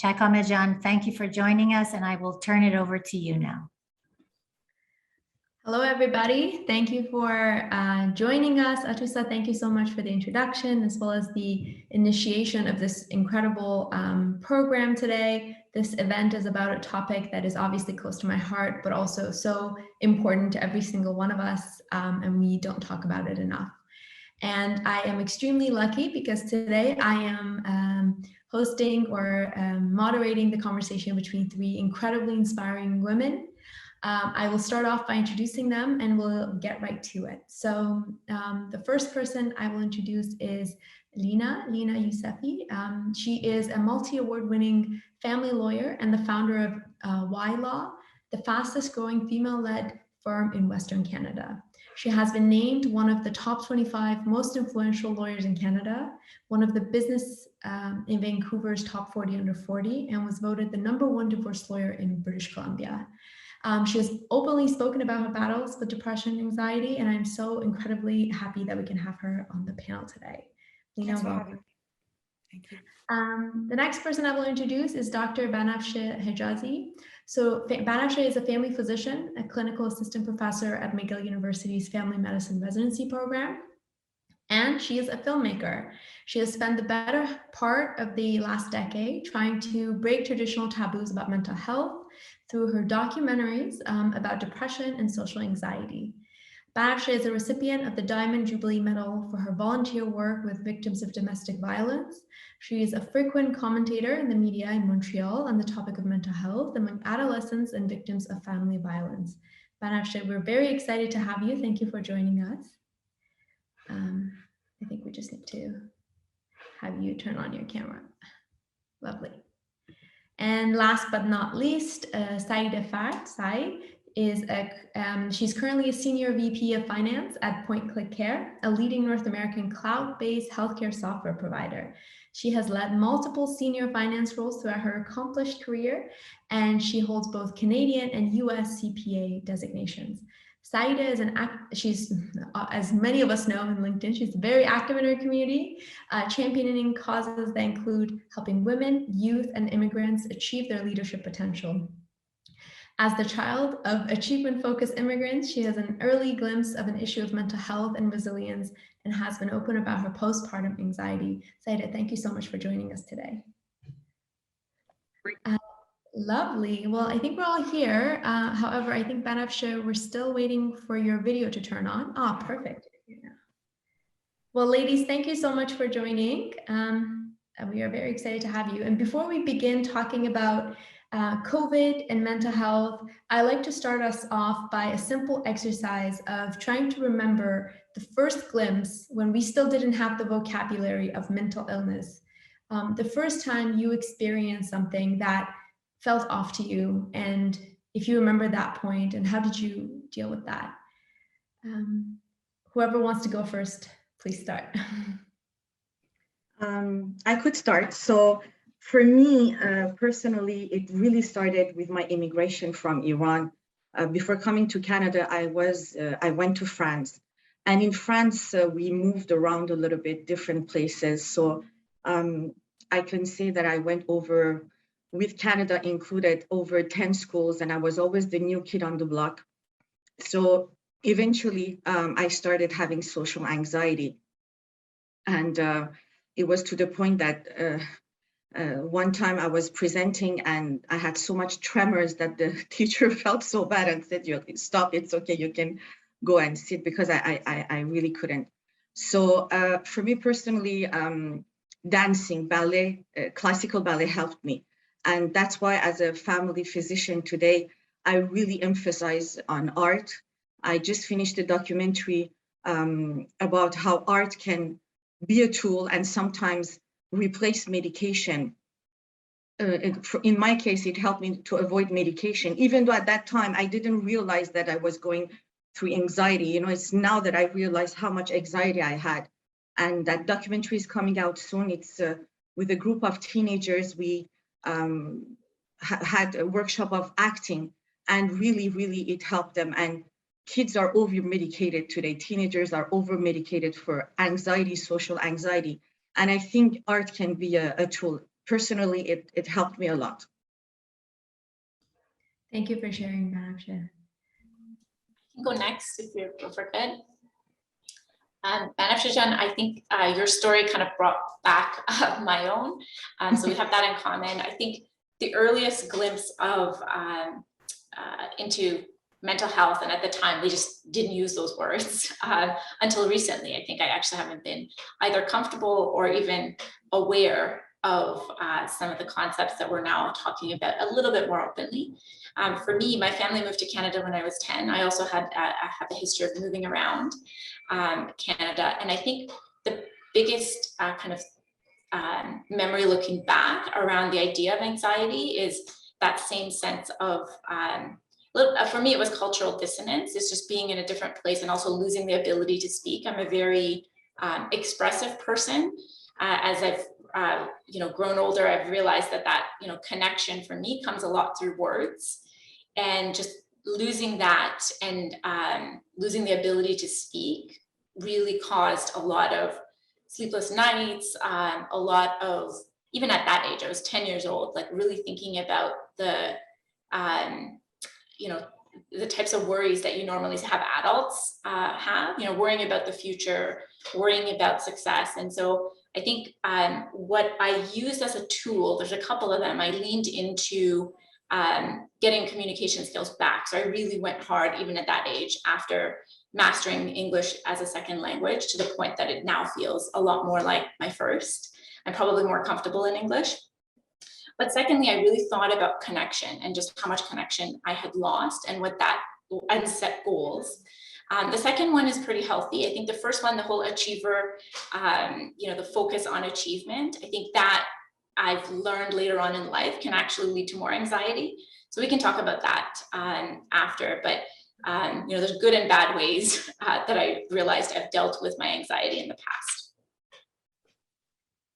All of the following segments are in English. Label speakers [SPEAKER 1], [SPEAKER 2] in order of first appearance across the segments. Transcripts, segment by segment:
[SPEAKER 1] Chakameh, thank you for joining us, and I will turn it over to you now.
[SPEAKER 2] Hello, everybody. Thank you for joining us. Atusa, thank you so much for the introduction, as well as the initiation of this incredible program today. This event is about a topic that is obviously close to my heart, but also so important to every single one of us, and we don't talk about it enough. And I am extremely lucky because today I am hosting or moderating the conversation between three incredibly inspiring women. I will start off by introducing them and we'll get right to it. So the first person I will introduce is Leena Yousefi. She is a multi-award winning family lawyer and the founder of Y Law, the fastest growing female-led firm in Western Canada. She has been named one of the top 25 most influential lawyers in Canada, one of the Business in Vancouver's top 40 under 40, and was voted the #1 divorce lawyer in British Columbia. She has openly spoken about her battles with depression and anxiety, and I'm so incredibly happy that we can have her on the panel today. Leena, welcome.
[SPEAKER 3] Thank you.
[SPEAKER 2] The next person I will introduce is Dr. Banafcheh Hejazi. So Banafcheh is a family physician, a clinical assistant professor at McGill University's Family Medicine Residency Program, and she is a filmmaker. She has spent the better part of the last decade trying to break traditional taboos about mental health through her documentaries about depression and social anxiety. Banafcheh is a recipient of the Diamond Jubilee Medal for her volunteer work with victims of domestic violence. She is a frequent commentator in the media in Montreal on the topic of mental health among adolescents and victims of family violence. Banafcheh, we're very excited to have you. Thank you for joining us. I think we just need to have you turn on your camera. Lovely. And last but not least, Saeideh Fard. Sai is she's currently a senior VP of finance at Point Click Care, a leading North American cloud-based healthcare software provider. She has led multiple senior finance roles throughout her accomplished career, and she holds both Canadian and US CPA designations. Saeideh is she's, as many of us know in LinkedIn, she's very active in her community, championing causes that include helping women, youth, and immigrants achieve their leadership potential. As the child of achievement-focused immigrants, she has an early glimpse of an issue of mental health and resilience and has been open about her postpartum anxiety. Saeideh, thank you so much for joining us today. Lovely. Well, I think we're all here. However, I think Banafcheh, we're still waiting for your video to turn on. Ah, perfect. Yeah. Well, ladies, thank you so much for joining. We are very excited to have you. And before we begin talking about COVID and mental health, I like to start us off by a simple exercise of trying to remember the first glimpse when we still didn't have the vocabulary of mental illness. The first time you experienced something that felt off to you, and if you remember that point, and how did you deal with that? Whoever wants to go first, please start.
[SPEAKER 3] I could start. So for me, personally, it really started with my immigration from Iran. Before coming to Canada, I went to France. And in France, we moved around a little bit, different places. So I can say that I went over, with Canada included, over 10 schools, and I was always the new kid on the block. So eventually, I started having social anxiety. And it was to the point that one time I was presenting and I had so much tremors that the teacher felt so bad and said, stop, it's okay, you can go and sit, because I really couldn't. So for me personally, dancing, ballet, classical ballet helped me. And that's why as a family physician today, I really emphasize on art. I just finished a documentary about how art can be a tool and sometimes replace medication. In my case, it helped me to avoid medication, even though at that time I didn't realize that I was going through anxiety. It's now that I realize how much anxiety I had. And that documentary is coming out soon. It's with a group of teenagers. We had a workshop of acting, and really, it helped them. And kids are over-medicated today. Teenagers are over-medicated for anxiety, social anxiety. And I think art can be a tool. personally, it helped me a lot.
[SPEAKER 2] Thank you for sharing, Banafcheh.
[SPEAKER 4] Go next if we're good. Banafcheh, I think your story kind of brought back my own. So we have that in common. I think the earliest glimpse of into mental health, and at the time we just didn't use those words until recently. I think I actually haven't been either comfortable or even aware of some of the concepts that we're now talking about a little bit more openly. For me, my family moved to Canada when I was 10. I also had I have a history of moving around Canada, and I think the biggest kind of memory looking back around the idea of anxiety is that same sense of for me, it was cultural dissonance. It's just being in a different place and also losing the ability to speak. I'm a very expressive person. As I've grown older, I've realized that connection for me comes a lot through words, and just losing that and losing the ability to speak really caused a lot of sleepless nights, a lot of, even at that age, I was 10 years old, like really thinking about the types of worries that you normally have adults have, worrying about the future, worrying about success. And so I think what I used as a tool, there's a couple of them, I leaned into getting communication skills back. So I really went hard even at that age after mastering English as a second language to the point that it now feels a lot more like my first. I'm probably more comfortable in English. But secondly, I really thought about connection and just how much connection I had lost and what that, and set goals. The second one is pretty healthy. I think the first one, the whole achiever, the focus on achievement, I think that I've learned later on in life can actually lead to more anxiety. So we can talk about that after, but there's good and bad ways that I realized I've dealt with my anxiety in the past.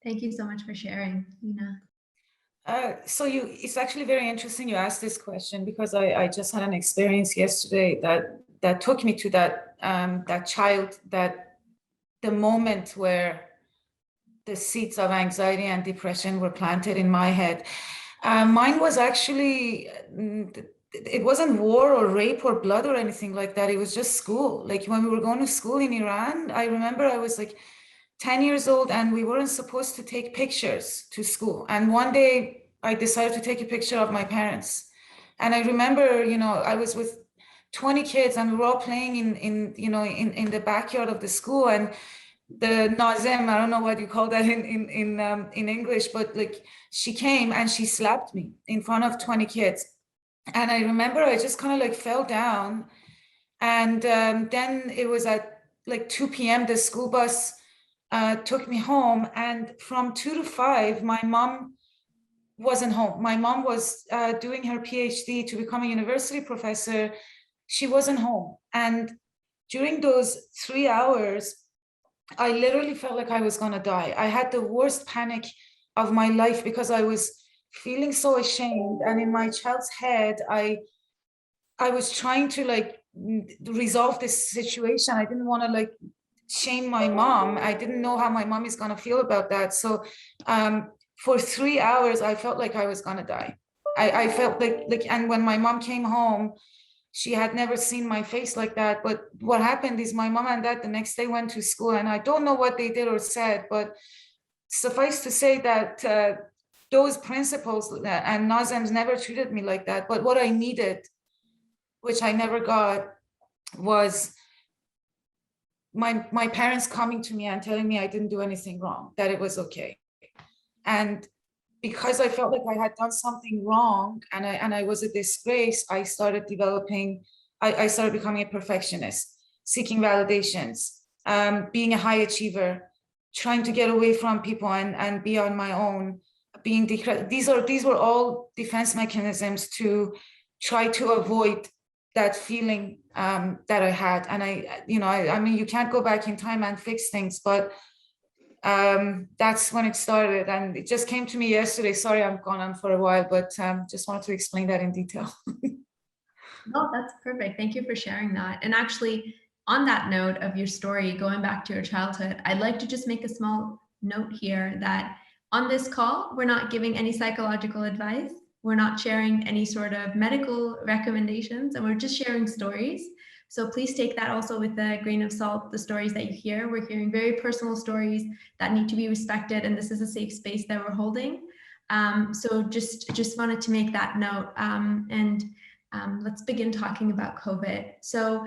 [SPEAKER 2] Thank you so much for sharing, Lina.
[SPEAKER 5] It's actually very interesting you asked this question, because I just had an experience yesterday that took me to that child, that the moment where the seeds of anxiety and depression were planted in my head. Mine was actually, it wasn't war or rape or blood or anything like that. It was just school. Like when we were going to school in Iran, I remember I was like 10 years old and we weren't supposed to take pictures to school. And one day I decided to take a picture of my parents. And I remember, I was with 20 kids and we were all playing in the backyard of the school, and the Nazem, I don't know what you call that in English, but like she came and she slapped me in front of 20 kids. And I remember I just kind of like fell down. And then it was at like 2 p.m. the school bus took me home, and from 2 to 5 my mom wasn't home. My mom was doing her PhD to become a university professor. She wasn't home, and during those 3 hours I literally felt like I was gonna die. I had the worst panic of my life because I was feeling so ashamed, and in my child's head I was trying to like resolve this situation. I didn't want to like shame my mom. I didn't know how my mom is going to feel about that. So for 3 hours, I felt like I was going to die. I felt like, and when my mom came home, she had never seen my face like that. But what happened is my mom and dad the next day went to school, and I don't know what they did or said, but suffice to say that those principals and Nazems never treated me like that. But what I needed, which I never got, was my parents coming to me and telling me I didn't do anything wrong, that it was okay. And because I felt like I had done something wrong and I was a disgrace, I started becoming a perfectionist, seeking validations, being a high achiever, trying to get away from people and be on my own, these were all defense mechanisms to try to avoid that feeling that I had. And I mean, you can't go back in time and fix things, but that's when it started, and it just came to me yesterday. Sorry, I'm gone on for a while, but just wanted to explain that in detail.
[SPEAKER 2] No, that's perfect. Thank you for sharing that. And actually, on that note of your story, going back to your childhood, I'd like to just make a small note here that On this call, we're not giving any psychological advice. We're not sharing any sort of medical recommendations, and we're just sharing stories. So please take that also with a grain of salt, the stories that you hear. We're hearing very personal stories that need to be respected, and this is a safe space that we're holding. So just wanted to make that note. Let's begin talking about COVID. So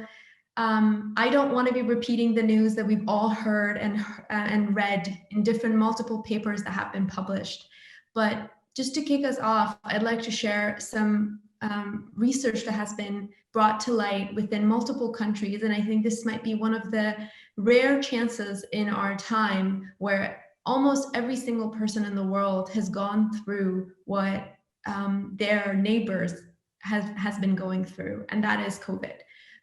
[SPEAKER 2] I don't want to be repeating the news that we've all heard and read in different multiple papers that have been published. But just to kick us off, I'd like to share some research that has been brought to light within multiple countries. And I think this might be one of the rare chances in our time where almost every single person in the world has gone through what their neighbors has been going through, and that is COVID.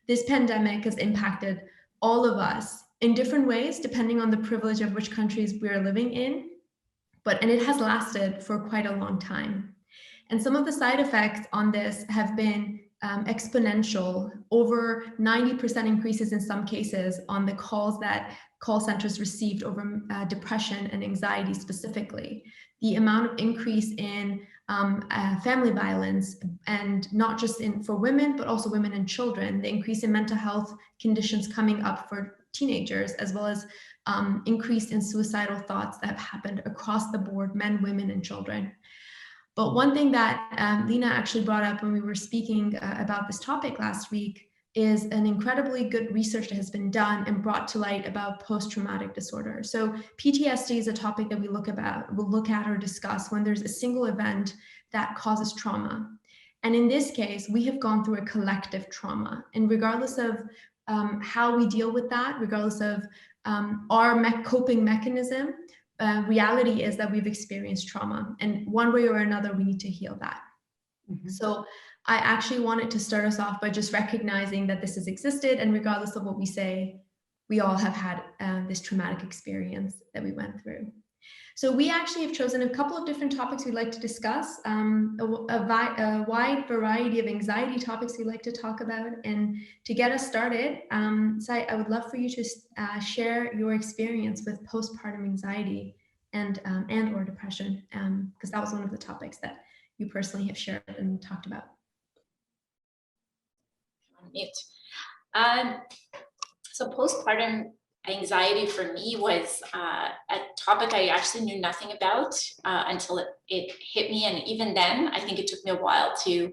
[SPEAKER 2] This pandemic has impacted all of us in different ways, depending on the privilege of which countries we are living in, and it has lasted for quite a long time. And some of the side effects on this have been exponential, over 90% increases in some cases on the calls that call centers received over depression and anxiety specifically. The amount of increase in family violence, and not just for women, but also women and children, the increase in mental health conditions coming up for teenagers, as well as increase in suicidal thoughts that have happened across the board, men, women, and children. But one thing that Lina actually brought up when we were speaking about this topic last week is an incredibly good research that has been done and brought to light about post-traumatic disorder. So PTSD is a topic that we'll look at or discuss when there's a single event that causes trauma. And in this case, we have gone through a collective trauma. And regardless of how we deal with that, regardless of our coping mechanism, reality is that we've experienced trauma, and one way or another, we need to heal that. Mm-hmm. So I actually wanted to start us off by just recognizing that this has existed, and regardless of what we say, we all have had this traumatic experience that we went through. So we actually have chosen a couple of different topics we'd like to discuss, a wide variety of anxiety topics we'd like to talk about. And to get us started, Sai, I would love for you to share your experience with postpartum anxiety and or depression, because that was one of the topics that you personally have shared and talked about.
[SPEAKER 4] So postpartum anxiety for me was a topic I actually knew nothing about until it hit me. And even then, I think it took me a while to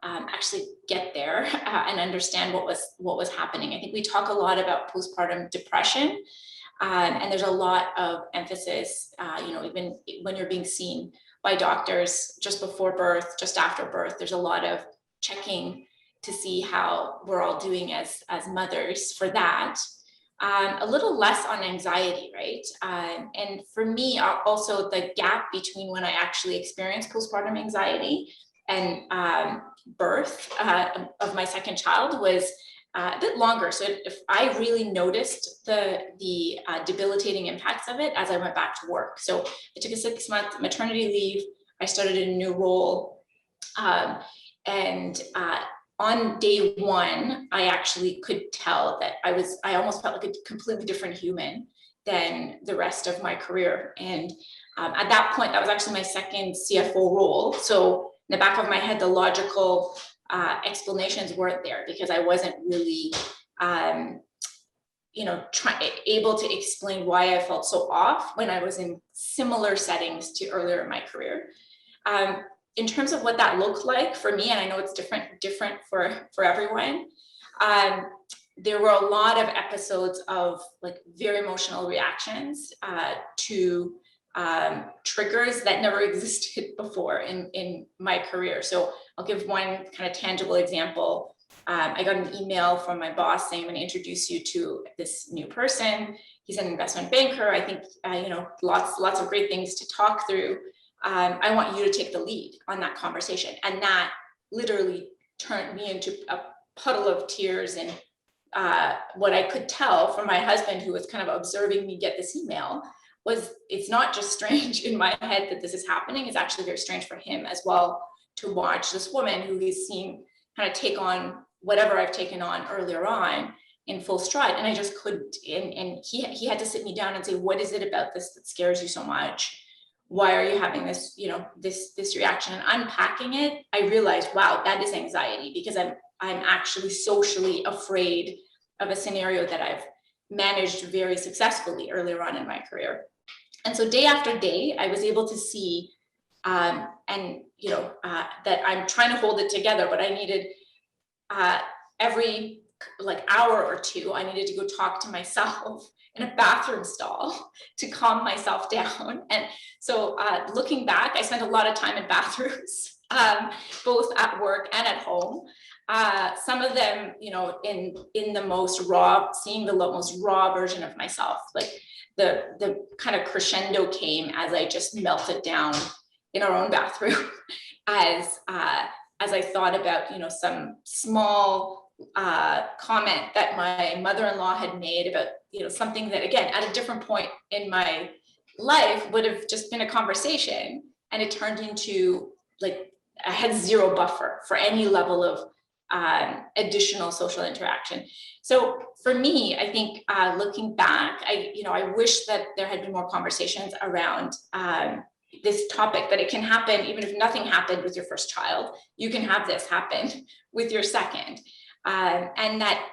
[SPEAKER 4] actually get there and understand what was happening. I think we talk a lot about postpartum depression, and there's a lot of emphasis, even when you're being seen by doctors just before birth, just after birth, there's a lot of checking to see how we're all doing as mothers for that. A little less on anxiety, right? And for me, also the gap between when I actually experienced postpartum anxiety and birth of my second child was a bit longer. So if I really noticed the debilitating impacts of it as I went back to work. So I took a 6-month maternity leave. I started a new role, on day one, I actually could tell that I almost felt like a completely different human than the rest of my career. And at that point, that was actually my second CFO role. So in the back of my head, the logical explanations weren't there because I wasn't really, able to explain why I felt so off when I was in similar settings to earlier in my career. In terms of what that looked like for me, and I know it's different for everyone, there were a lot of episodes of like very emotional reactions to triggers that never existed before in my career. So I'll give one kind of tangible example. I got an email from my boss saying, I'm going to introduce you to this new person. He's an investment banker. I think, lots of great things to talk through. I want you to take the lead on that conversation. And that literally turned me into a puddle of tears. And what I could tell from my husband, who was kind of observing me get this email, was it's not just strange in my head that this is happening. It's actually very strange for him as well to watch this woman who he's seen kind of take on whatever I've taken on earlier on in full stride. And I just couldn't. And he had to sit me down and say, what is it about this that scares you so much? why are you having this, this reaction? And unpacking it, I realized, wow, that is anxiety, because I'm actually socially afraid of a scenario that I've managed very successfully earlier on in my career. And so day after day, I was able to see, that I'm trying to hold it together, but I needed every hour or two, I needed to go talk to myself in a bathroom stall to calm myself down. And so looking back, I spent a lot of time in bathrooms, both at work and at home. Some of them, in the most raw, seeing the most raw version of myself, like the kind of crescendo came as I just melted down in our own bathroom, as I thought about, some small comment that my mother-in-law had made about, something that, again, at a different point in my life would have just been a conversation, and it turned into I had zero buffer for any level of additional social interaction. So for me, I think looking back, I wish that there had been more conversations around this topic, that it can happen even if nothing happened with your first child. You can have this happen with your second, and that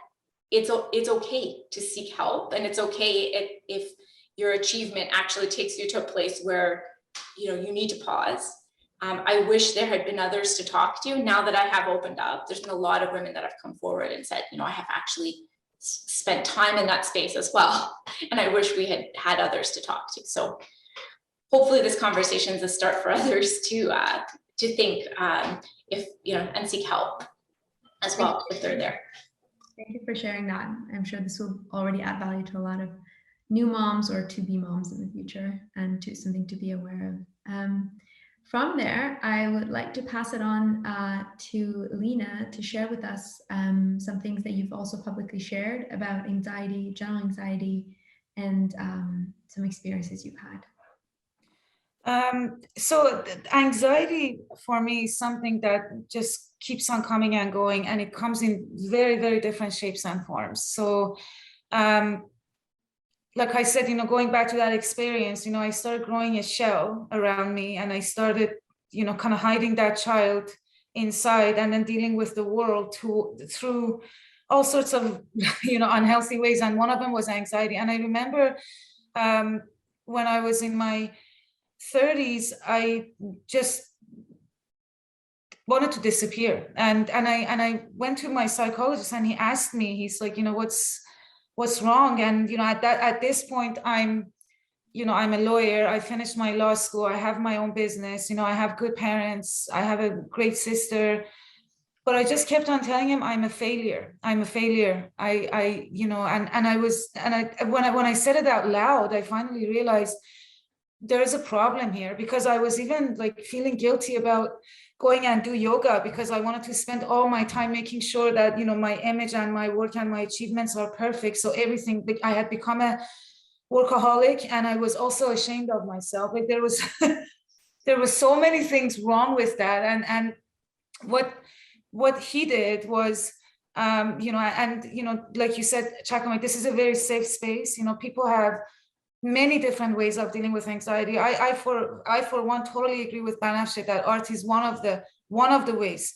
[SPEAKER 4] it's okay to seek help, and it's okay if your achievement actually takes you to a place where you need to pause. I wish there had been others to talk to. Now that I have opened up, there's been a lot of women that have come forward and said, I have actually spent time in that space as well, and I wish we had had others to talk to. So hopefully this conversation is a start for others to think if and seek help as well if they're there.
[SPEAKER 2] Thank you for sharing that. I'm sure this will already add value to a lot of new moms or to-be moms in the future, and to something to be aware of. From there, I would like to pass it on to Lina to share with us some things that you've also publicly shared about anxiety, general anxiety, and some experiences you've had.
[SPEAKER 5] So anxiety for me is something that just keeps on coming and going, and it comes in very, very different shapes and forms. So like I said, going back to that experience, I started growing a shell around me, and I started, kind of hiding that child inside, and then dealing with the world through all sorts of, unhealthy ways. And one of them was anxiety. And I remember when I was in my 30s, I just wanted to disappear. And I went to my psychologist, and he asked me, he's like, what's wrong? And at this point, I'm a lawyer. I finished my law school. I have my own business. I have good parents. I have a great sister. But I just kept on telling him, I'm a failure. I'm a failure. When I said it out loud, I finally realized there's a problem here, because I was even feeling guilty about going and do yoga, because I wanted to spend all my time making sure that, my image and my work and my achievements are perfect. So everything, I had become a workaholic, and I was also ashamed of myself. There was, there was so many things wrong with that. And what he did was, like you said, Chakameh, this is a very safe space. People have many different ways of dealing with anxiety. I for one totally agree with Banafcheh that art is one of the ways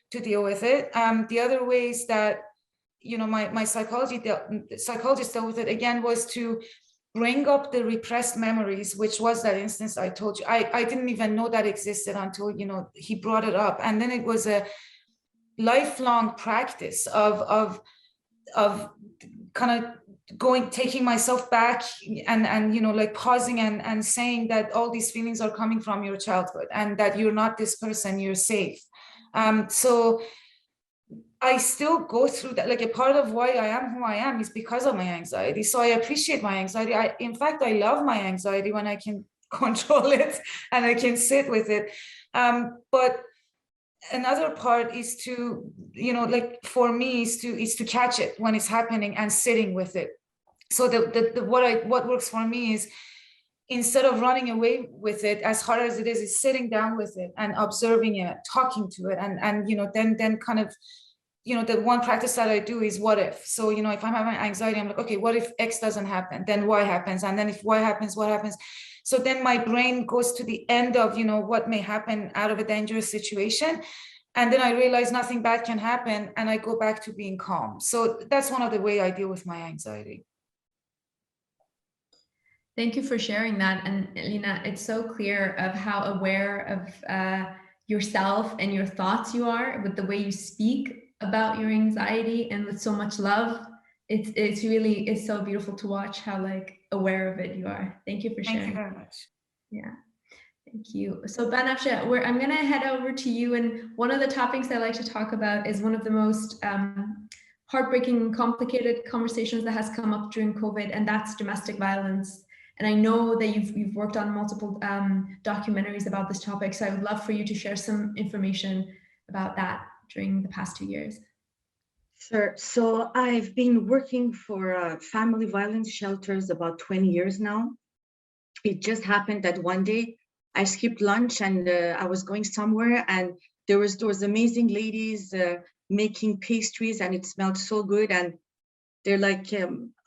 [SPEAKER 5] to deal with it. The other ways that my psychologist dealt with it again was to bring up the repressed memories, which was that instance I told you. I didn't even know that existed until he brought it up, and then it was a lifelong practice of kind of taking myself back and pausing and saying that all these feelings are coming from your childhood, and that you're not this person, you're safe. So I still go through that. A part of why I am who I am is because of my anxiety. So I appreciate my anxiety. In fact, I love my anxiety when I can control it and I can sit with it. But another part is to, for me is to catch it when it's happening and sitting with it. So what works for me is, instead of running away with it, as hard as it is sitting down with it and observing it, talking to it, and then kind of, the one practice that I do is what if. So, if I'm having anxiety, I'm like, okay, what if X doesn't happen? Then Y happens. And then if Y happens, what happens? So then my brain goes to the end of, what may happen out of a dangerous situation. And then I realize nothing bad can happen, and I go back to being calm. So that's one of the ways I deal with my anxiety.
[SPEAKER 2] Thank you for sharing that. And Lina, it's so clear of how aware of yourself and your thoughts you are with the way you speak about your anxiety, and with so much love. It's so beautiful to watch how aware of it you are. Thank you for sharing.
[SPEAKER 5] Thank you very much.
[SPEAKER 2] Yeah. Thank you. So Banafcheh, I'm going to head over to you. And one of the topics I like to talk about is one of the most heartbreaking and complicated conversations that has come up during COVID, and that's domestic violence. And I know that you've worked on multiple documentaries about this topic. So I would love for you to share some information about that during the past 2 years.
[SPEAKER 3] Sure. So I've been working for family violence shelters about 20 years now. It just happened that one day I skipped lunch and I was going somewhere, and there was those amazing ladies making pastries, and it smelled so good. And they're like,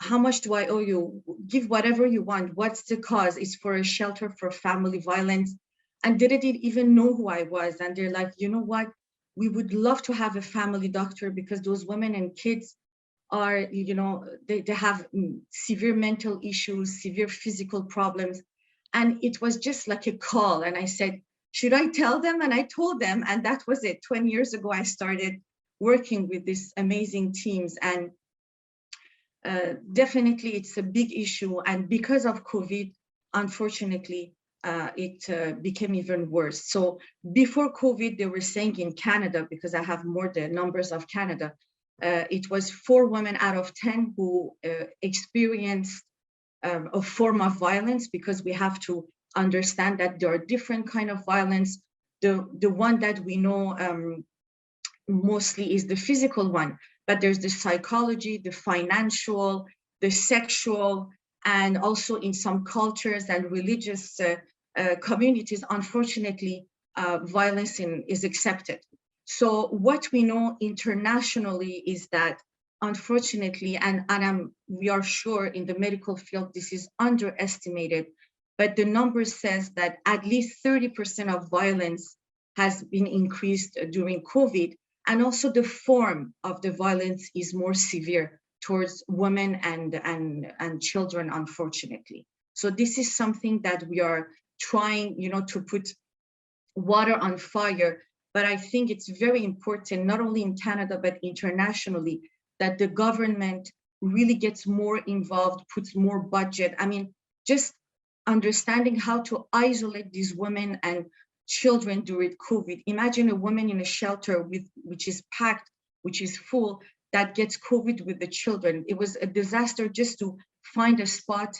[SPEAKER 3] how much do I owe you? Give whatever you want. What's the cause? It's for a shelter for family violence. And they didn't even know who I was. And they're like, you know what? We would love to have a family doctor, because those women and kids are, they have severe mental issues, severe physical problems. And it was just like a call. And I said, should I tell them? And I told them, and that was it. 20 years ago, I started working with these amazing teams. And definitely it's a big issue. And because of COVID, unfortunately, it became even worse. So before COVID, they were saying in Canada, because I have more the numbers of Canada, it was 4 women out of 10 who experienced a form of violence, because we have to understand that there are different kind of violence. The one that we know mostly is the physical one, but there's the psychology, the financial, the sexual, and also in some cultures and religious communities, unfortunately, violence is accepted. So what we know internationally is that, unfortunately, and we are sure in the medical field this is underestimated, but the number says that at least 30% of violence has been increased during COVID, and also the form of the violence is more severe towards women and children, unfortunately. So this is something that we are trying, to put water on fire. But I think it's very important, not only in Canada, but internationally, that the government really gets more involved, puts more budget. I mean, just understanding how to isolate these women and children during COVID. Imagine a woman in a shelter which is packed, which is full, that gets COVID with the children. It was a disaster just to find a spot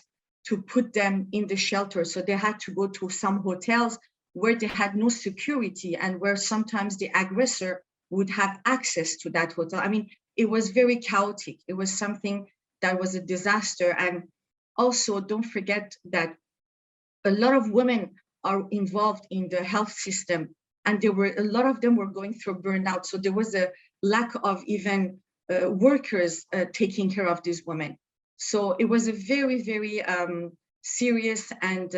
[SPEAKER 3] to put them in the shelter. So they had to go to some hotels where they had no security, and where sometimes the aggressor would have access to that hotel. I mean, it was very chaotic. It was something that was a disaster. And also, don't forget that a lot of women are involved in the health system, and a lot of them were going through burnout. So there was a lack of even workers taking care of these women. So it was a very, very serious and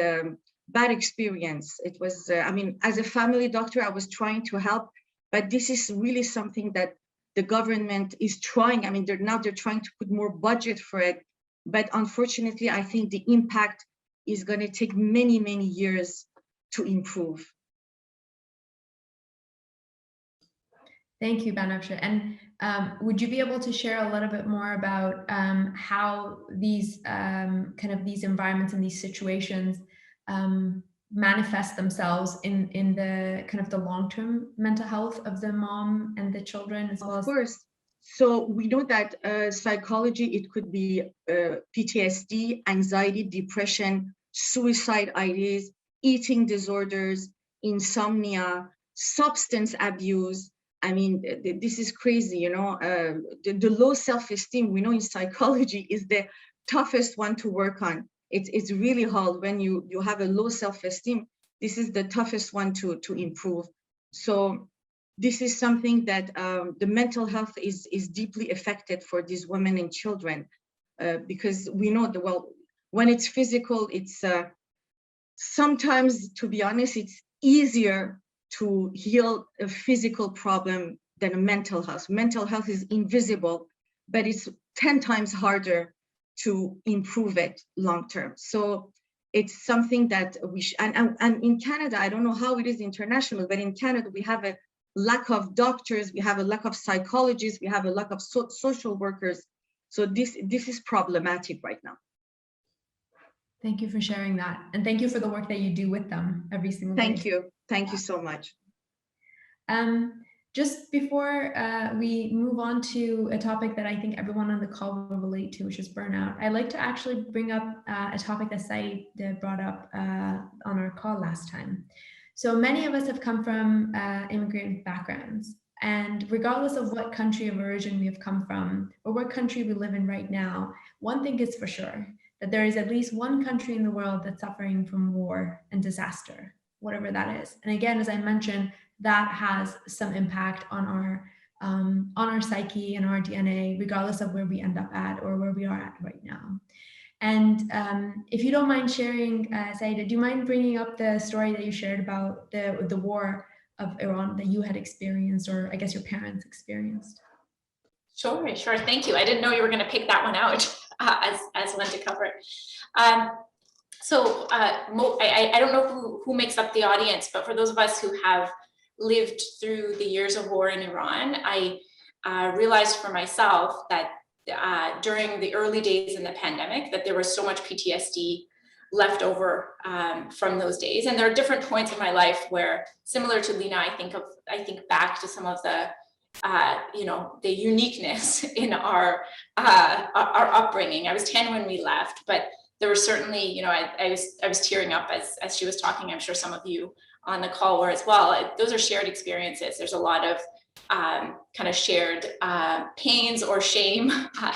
[SPEAKER 3] bad experience. It was, as a family doctor, I was trying to help, but this is really something that the government is trying. I mean, they're trying to put more budget for it, but unfortunately, I think the impact is going to take many, many years to improve.
[SPEAKER 2] Thank you, Banafcheh. And would you be able to share a little bit more about how these these environments and these situations manifest themselves in the the long-term mental health of the mom and the children as well? Of
[SPEAKER 3] course. So we know that psychology, it could be PTSD, anxiety, depression, suicide ideas, eating disorders, insomnia, substance abuse. I mean, this is crazy, the low self-esteem, we know in psychology, is the toughest one to work on. It's really hard when you have a low self-esteem. This is the toughest one to improve. So this is something that the mental health is deeply affected for these women and children, because we know when it's physical, it's sometimes, to be honest, it's easier to heal a physical problem than a mental health. Mental health is invisible, but it's 10 times harder to improve it long term. So it's something that we and in Canada, I don't know how it is international, but in Canada, we have a lack of doctors, we have a lack of psychologists, we have a lack of social workers. So this is problematic right now.
[SPEAKER 2] Thank you for sharing that. And thank you for the work that you do with them every single day.
[SPEAKER 3] Thank you. Thank you so much.
[SPEAKER 2] Just before we move on to a topic that I think everyone on the call will relate to, which is burnout, I'd like to actually bring up a topic that Saeideh brought up on our call last time. So many of us have come from immigrant backgrounds, and regardless of what country of origin we have come from or what country we live in right now, one thing is for sure, that there is at least one country in the world that's suffering from war and disaster, whatever that is. And again, as I mentioned, that has some impact on our psyche and our DNA, regardless of where we end up at or where we are at right now. And if you don't mind sharing, Saeideh, do you mind bringing up the story that you shared about the war of Iran that you had experienced, or I guess your parents experienced?
[SPEAKER 4] Sure. Thank you. I didn't know you were going to pick that one out as one to cover. So I don't know who makes up the audience, but for those of us who have lived through the years of war in Iran, I realized for myself that during the early days in the pandemic, that there was so much PTSD left over from those days. And there are different points in my life where, similar to Lina, I think back to some of the the uniqueness in our upbringing. I was 10 when we left, but there was certainly, I was tearing up as she was talking. I'm sure some of you on the call were as well. Those are shared experiences. There's a lot of kind of shared pains or shame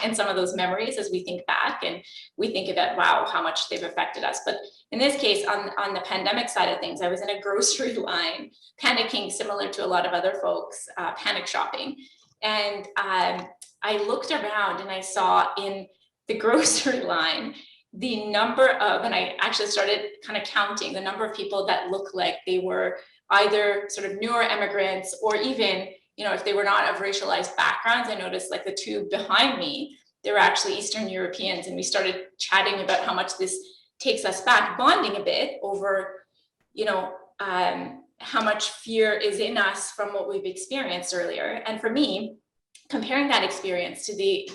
[SPEAKER 4] in some of those memories as we think back, and we think about, wow, how much they've affected us. But in this case, on the pandemic side of things, I was in a grocery line, panicking, similar to a lot of other folks, panic shopping. And I looked around and I saw in the grocery line the number of, and I actually started kind of counting the number of people that looked like they were either sort of newer immigrants, or even, if they were not of racialized backgrounds. I noticed like the two behind me, they were actually Eastern Europeans. And we started chatting about how much this takes us back, bonding a bit over, how much fear is in us from what we've experienced earlier. And for me, comparing that experience to the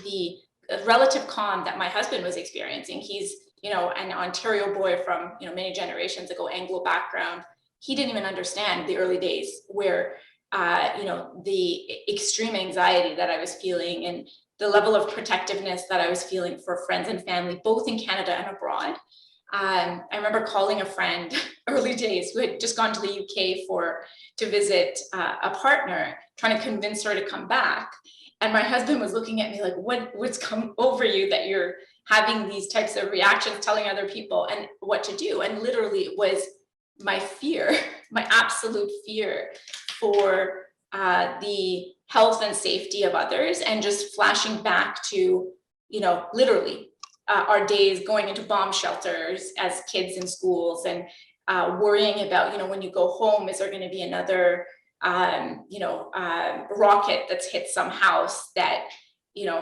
[SPEAKER 4] relative calm that my husband was experiencing, he's, an Ontario boy from, many generations ago, Anglo background. He didn't even understand the early days where, the extreme anxiety that I was feeling and the level of protectiveness that I was feeling for friends and family, both in Canada and abroad. I remember calling a friend early days who had just gone to the UK to visit a partner, trying to convince her to come back. And my husband was looking at me like, what's come over you that you're having these types of reactions, telling other people and what to do. And literally it was my fear, my absolute fear for the health and safety of others, and just flashing back to, literally our days going into bomb shelters as kids in schools, and worrying about, when you go home, is there going to be another rocket that's hit some house that,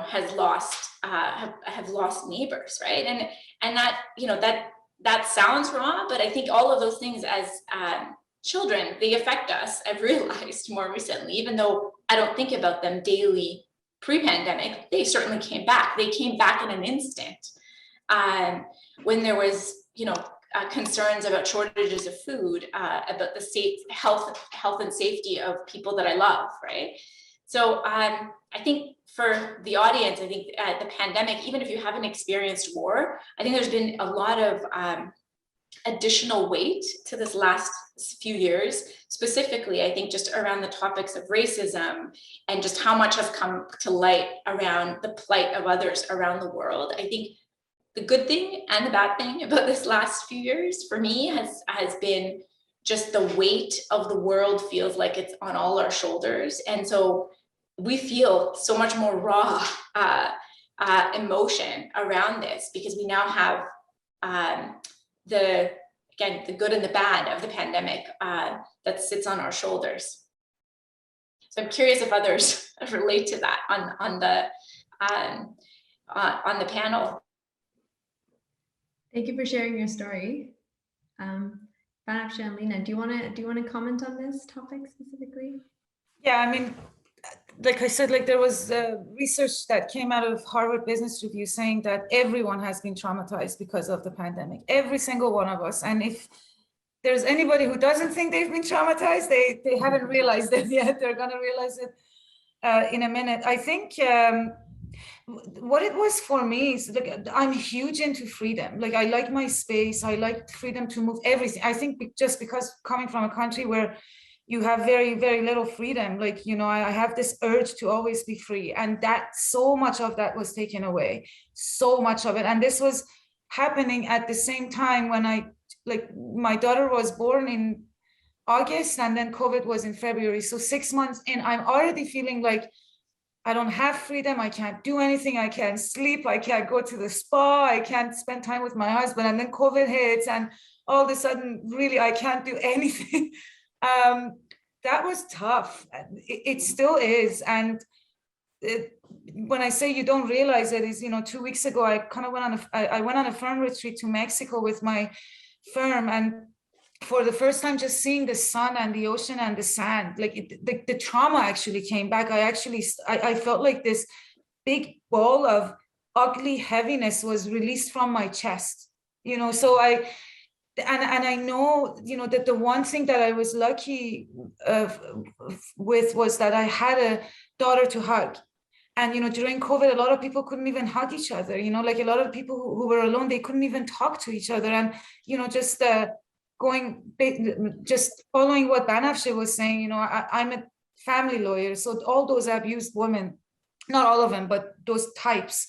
[SPEAKER 4] has lost, have lost neighbors, right? And that, that sounds raw, but I think all of those things as children, they affect us. I've realized more recently, even though I don't think about them daily pre-pandemic, they certainly came back. They came back in an instant. When there was, concerns about shortages of food, about the health and safety of people that I love, right? So I think for the audience, I think the pandemic, even if you haven't experienced war, I think there's been a lot of additional weight to this last few years, specifically, I think just around the topics of racism and just how much has come to light around the plight of others around the world. I think the good thing and the bad thing about this last few years for me has been just the weight of the world feels like it's on all our shoulders. And so we feel so much more raw emotion around this, because we now have the again, the good and the bad of the pandemic that sits on our shoulders. So I'm curious if others relate to that on the panel.
[SPEAKER 2] Thank you for sharing your story. Banafcheh and Lina, do you want to comment on this topic specifically?
[SPEAKER 5] Yeah, I mean, like I said, like there was research that came out of Harvard Business Review saying that everyone has been traumatized because of the pandemic, every single one of us. And if there's anybody who doesn't think they've been traumatized, they haven't realized it yet. They're going to realize it in a minute. I think what it was for me is, like, I'm huge into freedom. Like, I like my space. I like freedom to move everything. I think just because coming from a country where you have very, very little freedom, like, you know, I have this urge to always be free. And that so much of that was taken away, so much of it. And this was happening at the same time when my daughter was born in August and then COVID was in February. So 6 months in, I'm already feeling like I don't have freedom. I can't do anything. I can't sleep. I can't go to the spa. I can't spend time with my husband. And then COVID hits and all of a sudden, really, I can't do anything. That was tough. It still is. And when I say you don't realize it is, you know, 2 weeks ago, I kind of went on a firm retreat to Mexico with my firm, and for the first time, just seeing the sun and the ocean and the sand, like the trauma actually came back. I felt like this big ball of ugly heaviness was released from my chest, you know. So I know, you know, that the one thing that I was lucky with was that I had a daughter to hug. And, you know, during COVID, a lot of people couldn't even hug each other, you know, like a lot of people who were alone, they couldn't even talk to each other. And, you know, just following what Banafcheh was saying, you know, I'm a family lawyer. So all those abused women, not all of them, but those types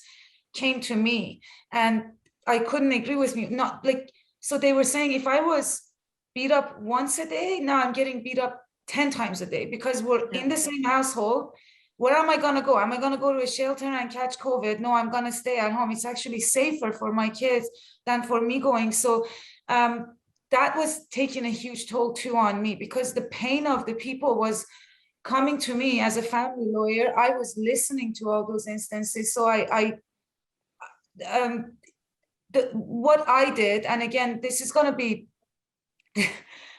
[SPEAKER 5] came to me and I couldn't agree with me. Not like, so they were saying, if I was beat up once a day, now I'm getting beat up 10 times a day because we're in the same household. Where am I going to go? Am I going to go to a shelter and catch COVID? No, I'm going to stay at home. It's actually safer for my kids than for me going. So that was taking a huge toll too on me because the pain of the people was coming to me as a family lawyer. I was listening to all those instances. So what I did, and again, this is going to be,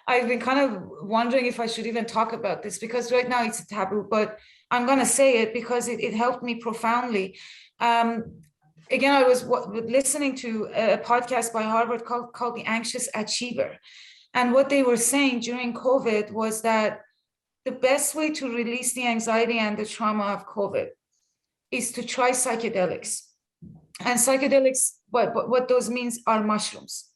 [SPEAKER 5] I've been kind of wondering if I should even talk about this because right now it's a taboo, but I'm going to say it because it helped me profoundly. Again, I was listening to a podcast by Harvard called The Anxious Achiever. And what they were saying during COVID was that the best way to release the anxiety and the trauma of COVID is to try psychedelics. And psychedelics, what those means are mushrooms.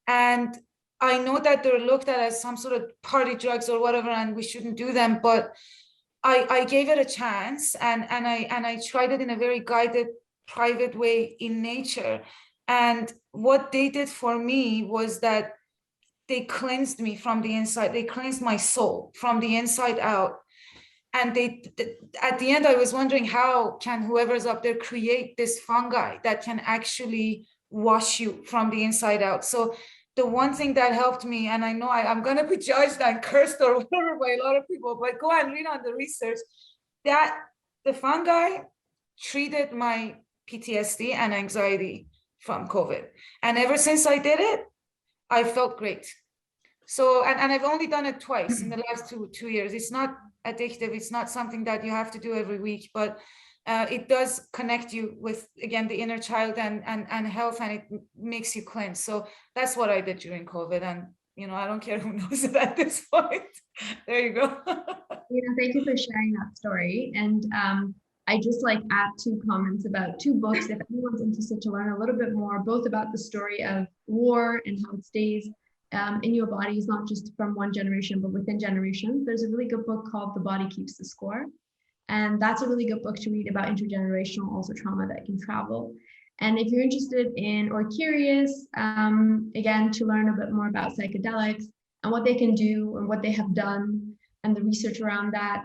[SPEAKER 5] And I know that they're looked at as some sort of party drugs or whatever, and we shouldn't do them, but I gave it a chance and I tried it in a very guided, private way in nature. And what they did for me was that they cleansed me from the inside. They cleansed my soul from the inside out. And at the end, I was wondering, how can whoever's up there create this fungi that can actually wash you from the inside out? So the one thing that helped me, and I know I'm going to be judged and cursed or whatever by a lot of people, but go and read on the research, that the fungi treated my PTSD and anxiety from COVID. And ever since I did it, I felt great. So, and I've only done it twice in the last two years. It's not addictive. It's not something that you have to do every week, but it does connect you with, again, the inner child and health, and it makes you cleanse. So that's what I did during COVID. And, you know, I don't care who knows it at this point. There you go.
[SPEAKER 2] Thank you for sharing that story. And I just add 2 comments about 2 books. If anyone's interested to learn a little bit more, both about the story of war and how it stays in your bodies, not just from one generation, but within generations. There's a really good book called The Body Keeps the Score. And that's a really good book to read about intergenerational also trauma that can travel. And if you're interested in or curious, again, to learn a bit more about psychedelics and what they can do and what they have done and the research around that,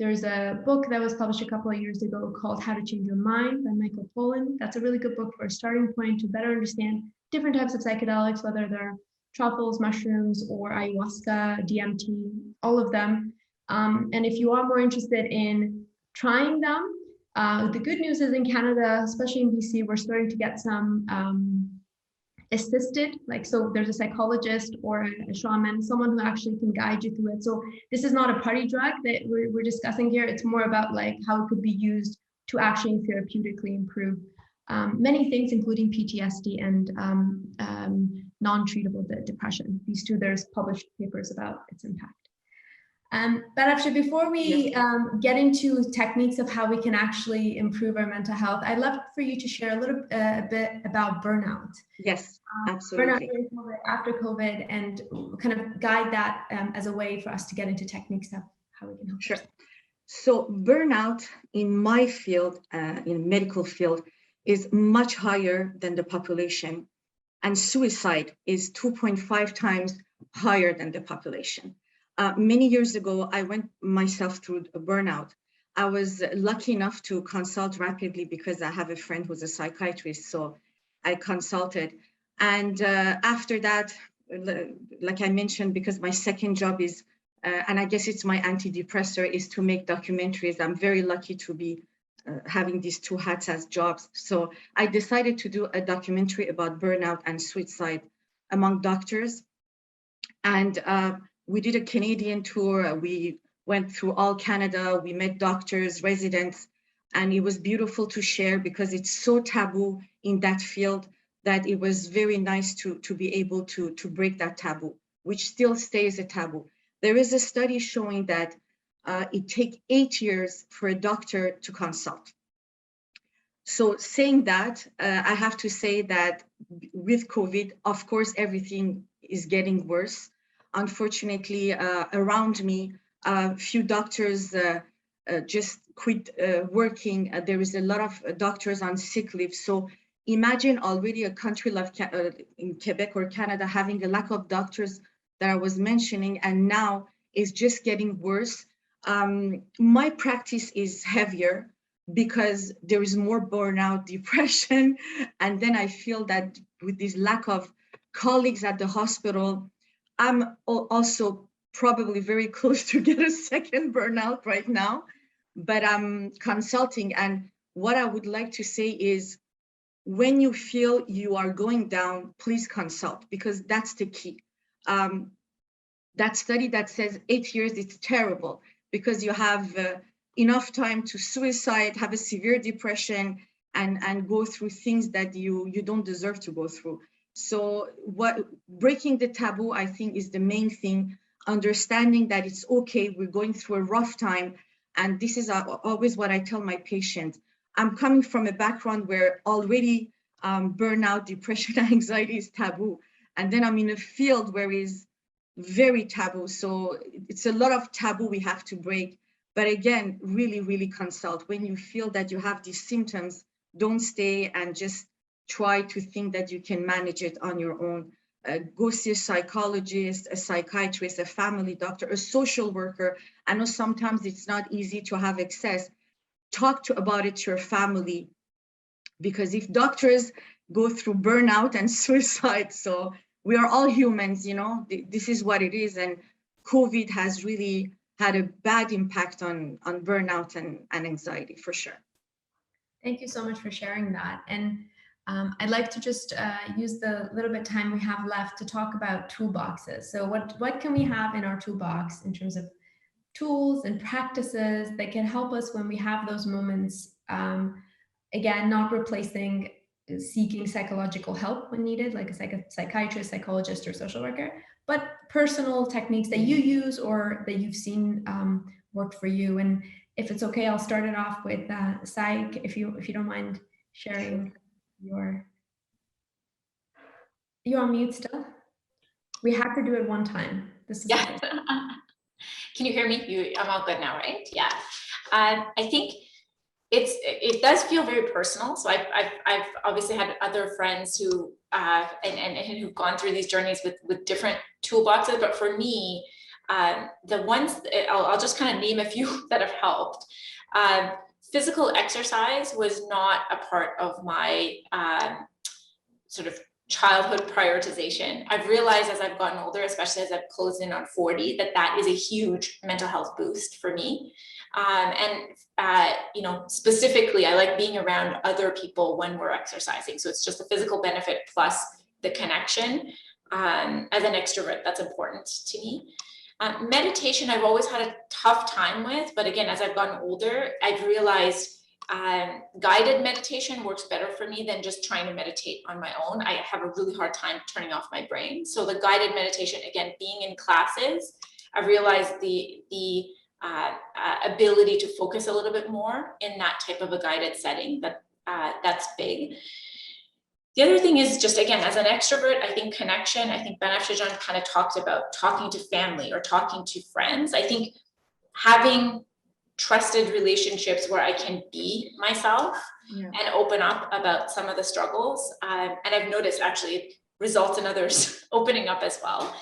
[SPEAKER 2] there's a book that was published a couple of years ago called How to Change Your Mind by Michael Pollan. That's a really good book for a starting point to better understand different types of psychedelics, whether they're truffles, mushrooms, or ayahuasca, DMT, all of them. And if you are more interested in trying them, the good news is in Canada, especially in BC, we're starting to get some assisted, like, so there's a psychologist or a shaman, someone who actually can guide you through it. So this is not a party drug that we're discussing here. It's more about like how it could be used to actually therapeutically improve many things, including PTSD and non-treatable depression. These two, there's published papers about its impact. Banafcheh, before we get into techniques of how we can actually improve our mental health, I'd love for you to share a little bit about burnout.
[SPEAKER 3] Yes, absolutely.
[SPEAKER 2] Burnout during COVID, after COVID, and kind of guide that as a way for us to get into techniques of how we can help.
[SPEAKER 3] Sure. So burnout in my field, in medical field, is much higher than the population, and suicide is 2.5 times higher than the population. Many years ago, I went myself through a burnout. I was lucky enough to consult rapidly because I have a friend who's a psychiatrist, so I consulted. And after that, like I mentioned, because my second job is, and I guess it's my antidepressant, is to make documentaries. I'm very lucky to be having these two hats as jobs. So I decided to do a documentary about burnout and suicide among doctors. And we did a Canadian tour. We went through all Canada. We met doctors, residents, and it was beautiful to share because it's so taboo in that field that it was very nice to be able to break that taboo, which still stays a taboo. There is a study showing that it takes 8 years for a doctor to consult. So saying that, I have to say that with COVID, of course, everything is getting worse. Unfortunately, around me, a few doctors just quit working. There is a lot of doctors on sick leave. So imagine already a country like in Quebec or Canada having a lack of doctors that I was mentioning, and now it's just getting worse. My practice is heavier because there is more burnout, depression, and then I feel that with this lack of colleagues at the hospital, I'm also probably very close to get a second burnout right now, but I'm consulting. And what I would like to say is, when you feel you are going down, please consult, because that's the key. That study that says 8 years, it's terrible because you have enough time to suicide, have a severe depression, and go through things that you don't deserve to go through. So breaking the taboo, I think, is the main thing. Understanding that it's okay, we're going through a rough time. And this is always what I tell my patients. I'm coming from a background where already burnout, depression, anxiety is taboo. And then I'm in a field where it's very taboo. So it's a lot of taboo we have to break. But again, really, really consult. When you feel that you have these symptoms, don't stay and just try to think that you can manage it on your own. Go see a psychologist, a psychiatrist, a family doctor, a social worker. I know sometimes it's not easy to have access. Talk about it to your family, because if doctors go through burnout and suicide, so we are all humans, you know, this is what it is. And COVID has really had a bad impact on burnout and anxiety, for sure.
[SPEAKER 2] Thank you so much for sharing that. And I'd like to just use the little bit time we have left to talk about toolboxes. So what can we have in our toolbox in terms of tools and practices that can help us when we have those moments? Again, not replacing seeking psychological help when needed, like a psychiatrist, psychologist, or social worker, but personal techniques that you use or that you've seen work for you. And if it's okay, I'll start it off with Psych, if you don't mind sharing you're on mute still. We have to do it one time. This is
[SPEAKER 4] yeah. Can you hear me? I'm all good now, right? Yeah. I think it does feel very personal. So I've obviously had other friends who and who've gone through these journeys with different toolboxes, but for me, the ones I'll just kind of name a few that have helped. Physical exercise was not a part of my sort of childhood prioritization. I've realized as I've gotten older, especially as I've closed in on 40, that is a huge mental health boost for me. Specifically, I like being around other people when we're exercising. So it's just the physical benefit plus the connection. As an extrovert, that's important to me. Meditation, I've always had a tough time with, but again, as I've gotten older, I've realized guided meditation works better for me than just trying to meditate on my own. I have a really hard time turning off my brain. So the guided meditation, again, being in classes, I've realized the ability to focus a little bit more in that type of a guided setting. That's big. The other thing is just, again, as an extrovert, I think connection. I think Banafcheh Hejazi kind of talked about talking to family or talking to friends. I think having trusted relationships where I can be myself and open up about some of the struggles. And I've noticed actually it results in others opening up as well.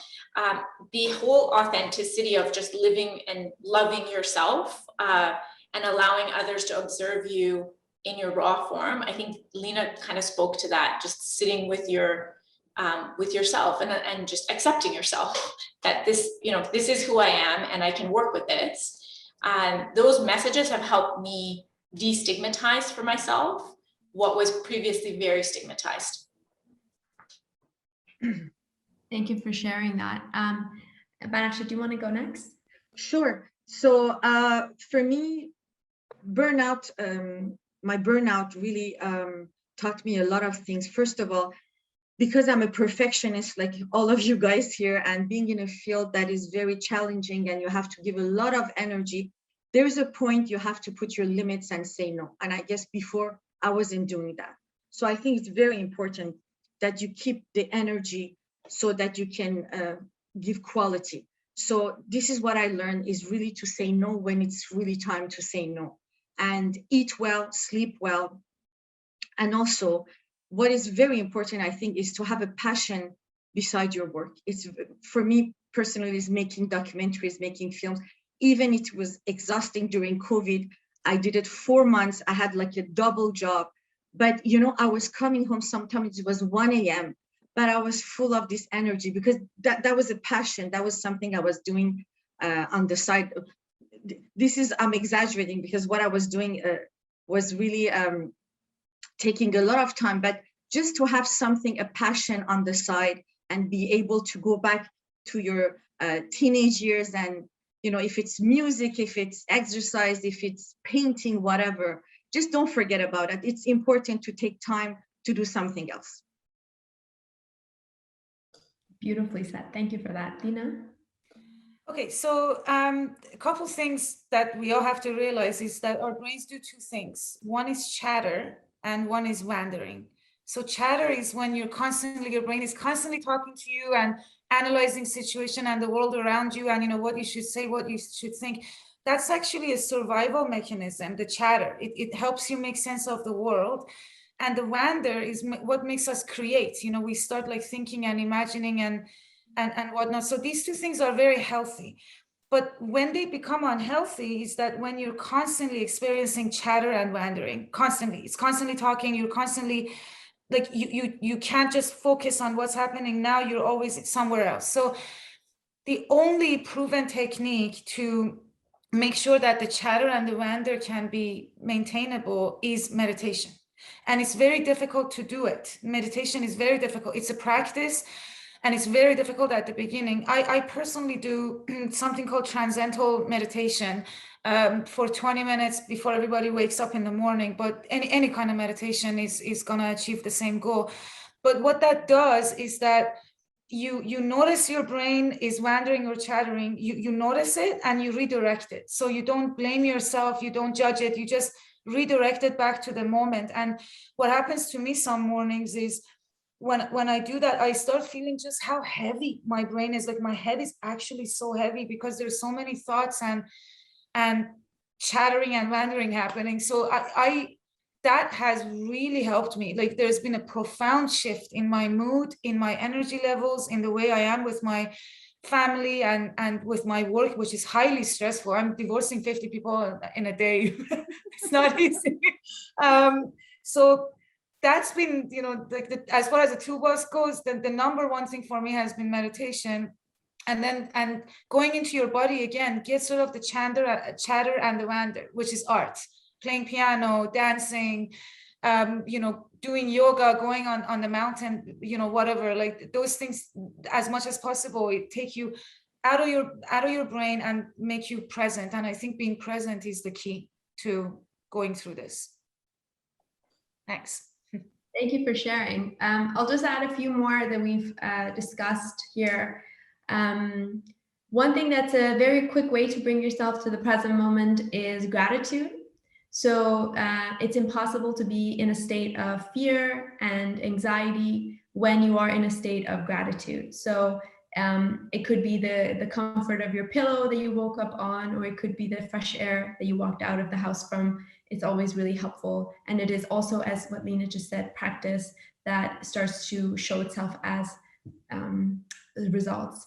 [SPEAKER 4] The whole authenticity of just living and loving yourself and allowing others to observe you in your raw form. I think Lina kind of spoke to that, just sitting with yourself and just accepting yourself that this is who I am and I can work with this. Those messages have helped me destigmatize for myself what was previously very stigmatized.
[SPEAKER 2] Thank you for sharing that. Banafcheh, do you want to go next?
[SPEAKER 3] Sure. So for me, burnout, my burnout really taught me a lot of things. First of all, because I'm a perfectionist, like all of you guys here, and being in a field that is very challenging and you have to give a lot of energy, there's a point you have to put your limits and say no. And I guess before I wasn't doing that. So I think it's very important that you keep the energy so that you can give quality. So this is what I learned, is really to say no when it's really time to say no, and eat well, sleep well. And also what is very important, I think, is to have a passion beside your work. It's, for me personally, is making documentaries, making films. Even it was exhausting during COVID. I did it 4 months. I had like a double job, but I was coming home, sometimes it was 1 a.m., but I was full of this energy because that was a passion. That was something I was doing on the side. I'm exaggerating because what I was doing was really taking a lot of time, but just to have something, a passion on the side, and be able to go back to your teenage years, and if it's music, if it's exercise, if it's painting, whatever, just don't forget about it. It's important to take time to do something else.
[SPEAKER 2] Beautifully said. Thank you for that. Lina?
[SPEAKER 5] Okay, so a couple things that we all have to realize is that our brains do two things. One is chatter and one is wandering. So chatter is when your brain is constantly talking to you and analyzing situation and the world around you, and what you should say, what you should think. That's actually a survival mechanism, the chatter. It helps you make sense of the world. And the wander is what makes us create. We start like thinking and imagining and whatnot. So these two things are very healthy. But when they become unhealthy is that when you're constantly experiencing chatter and wandering, it's constantly talking, you're constantly like you can't just focus on what's happening now, you're always somewhere else. So the only proven technique to make sure that the chatter and the wander can be maintainable is meditation. And it's very difficult to do it. Meditation is very difficult. It's a practice and it's very difficult at the beginning. I personally do something called Transcendental Meditation for 20 minutes before everybody wakes up in the morning. But any kind of meditation is going to achieve the same goal. But what that does is that you notice your brain is wandering or chattering, you notice it and you redirect it. So you don't blame yourself, you don't judge it, you just redirect it back to the moment. And what happens to me some mornings is when I do that, I start feeling just how heavy my brain is. Like my head is actually so heavy because there's so many thoughts and chattering and wandering happening. So that has really helped me. Like there's been a profound shift in my mood, in my energy levels, in the way I am with my family and with my work, which is highly stressful. I'm divorcing 50 people in a day. It's not easy. So that's been, you know, like as far as the toolbox goes, the number one thing for me has been meditation. And going into your body again, get rid of the chatter and the wander, which is art, playing piano, dancing, you know, doing yoga, going on the mountain, you know, whatever, like those things, as much as possible, it take you out of your brain and make you present. And I think being present is the key to going through this. Thanks.
[SPEAKER 2] Thank you for sharing. I'll just add a few more that we've discussed here. One thing that's a very quick way to bring yourself to the present moment is gratitude. So it's impossible to be in a state of fear and anxiety when you are in a state of gratitude. So it could be the comfort of your pillow that you woke up on, or it could be the fresh air that you walked out of the house from. It's always really helpful. And it is also, as what Lina just said, practice that starts to show itself as results.